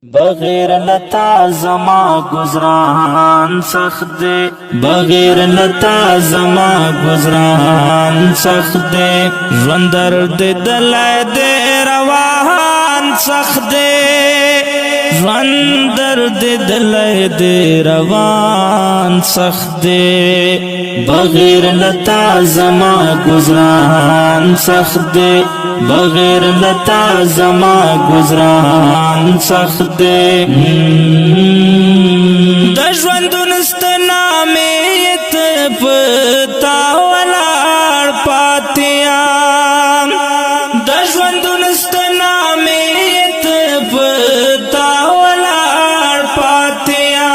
बगैर लता ज़मा गुज़रान सख्त दे, बगैर लता ज़मा गुज़रान सख्त दे, ज़ंदर दे दलाए दे रवान सख्त दे, ज़ंदर दे दलाए दे रवान सख्त दे, बगैर लता ज़मा गुज़रान सख्त दे, बगैर लता ज़मा गुज़रान सख्त दे। दश्वंदुन स्तनामे पता वलार पातिया, दश्वंदुन स्तनामे पता वलार पातिया,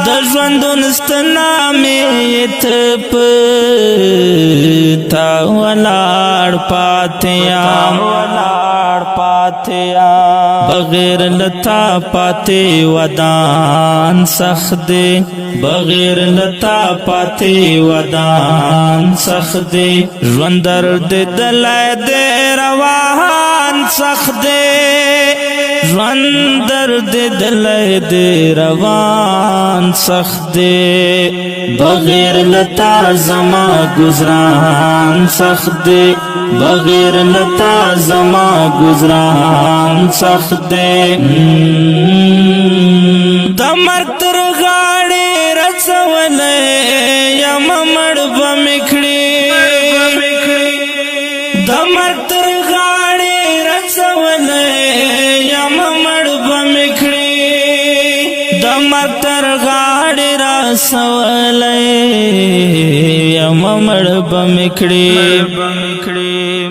दश्वंदुन स्तनामे पता वलार पातिया, बगैर लता पाते वदान सख्त दे, बगैर लता पाते वदान सख्त दे, ज़ंदर दे दलाए दे रवान सख्त दे, ज़ंदर दे दलाए दे रवान सख्त दे, बगैर लता ज़मा गुज़रान सख्त दे, बगैर लता ज़मा गुज़रान सख्त दे। दमर तर गाड़े रसवले यम मड़ बमिखड़ी, दमर तर गाड़े रसवले यम मड़ बमिखड़ी, दमर तर गाड़े रसवले यम मड़ बमिखड़ी,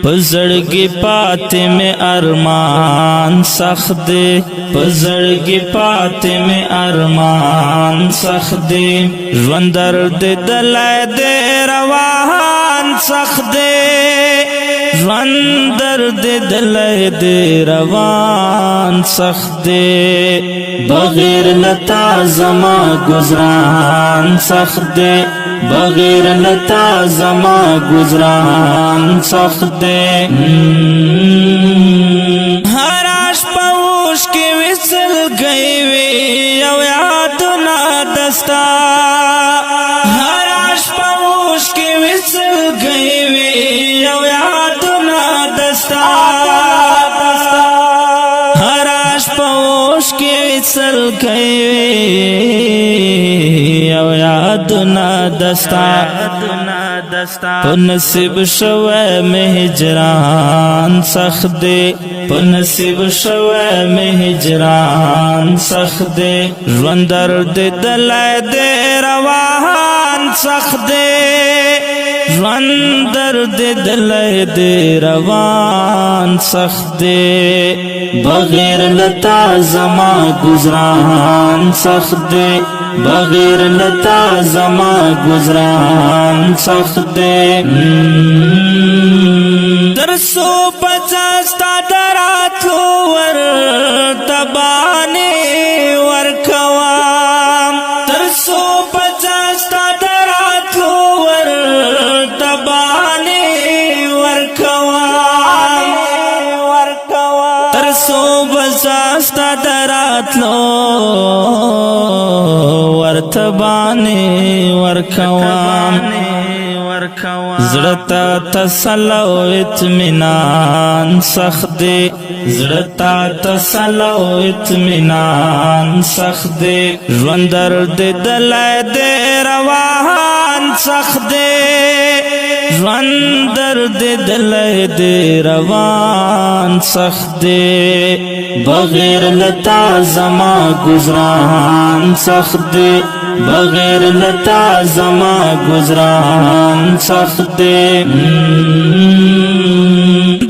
पजड़गी पाते में अरमान सख्त दे, पजड़गी पाते में अरमान सख्त दे, ज़ंदर दे दलाए दे रवान सख्त दे, ज़ंदर दे दलाए दे रवान सख्त दे, बगैर लता ज़मा गुज़रान सख्त दे, बगैर लता ज़मा गुज़रान सख्त दे। हराश पौश के विसल गई वे याद ना दस्ता, हराश पौश के विसल गई वे याद ना दस्ता, हराश पौश के विसल गई याद ना दस्ता, नसीब शवे में हिजरान सख्त दे, नसीब शवे में हिजरान सख्त दे, ज़ंदर दे दलाए दे रवान सख्त दे, ज़ंदर दे दलाए दे रवान सख्त दे, बगैर लता ज़मा गुज़रान सख्त दे, बगैर लता ज़मा गुज़रान सख्त दे। दरसो पचास्ता दरातो वर तबाने वर खवाम, दरसो पचास्ता दरातो वर तबाने वर खवाम, दरसो पचास्ता दरातो वर्तबाने वर्खवाम, ज़ड़ता तसल्लो इत्मीनान सख्त दे, ज़ड़ता तसल्लो इत्मीनान सख्त दे, ज़ंदर दे दलाए दे रवान सख्त दे, ज़ंदर दे दलाए दे रवान सख्त दे, बगैर लता ज़मा गुज़रान सख्त दे, बगैर लता ज़मा गुज़रान सख्त दे।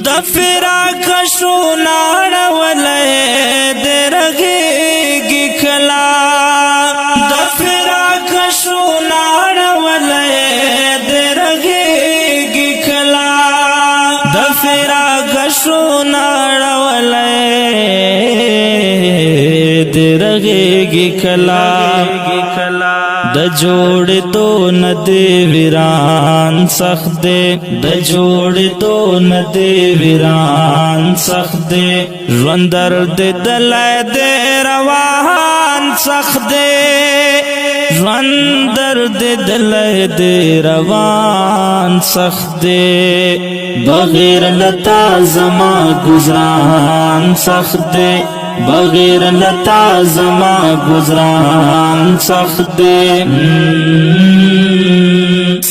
दफिरा कशो नाड़ वले दे रगेगी खला, दफिरा कशो नाड़ वले दे रगेगी खला, दफिरा कशो नाड़ वले दे रगेगी खला, د جوړې دو ندی ویران سخت دے د جوړې دو ندی ویران سخت دے ژوندر دے دلای دے روان سخت دے ژوندر دے دلای دے روان سخت دے بغیر لتا زما گزران سخت دے بغیر لتا زما گزران سخت دے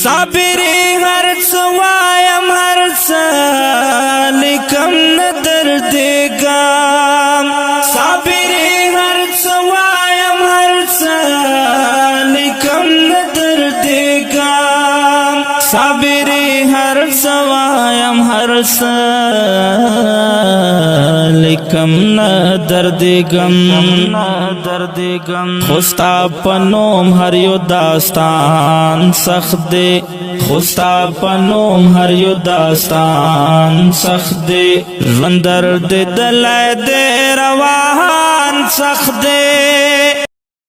صابری ہر سوایم ہر سالکم ندر دے گام صابری ہر سوایم ہر سالکم ندر دے گام صابری ہر سوایم ہر سالکم ندر دے گم خوستا پنوم ہر یو داستان سخت دے خوستا پنوم ہر یو داستان سخت دے ژوندر دے دلای دے روان سخت دے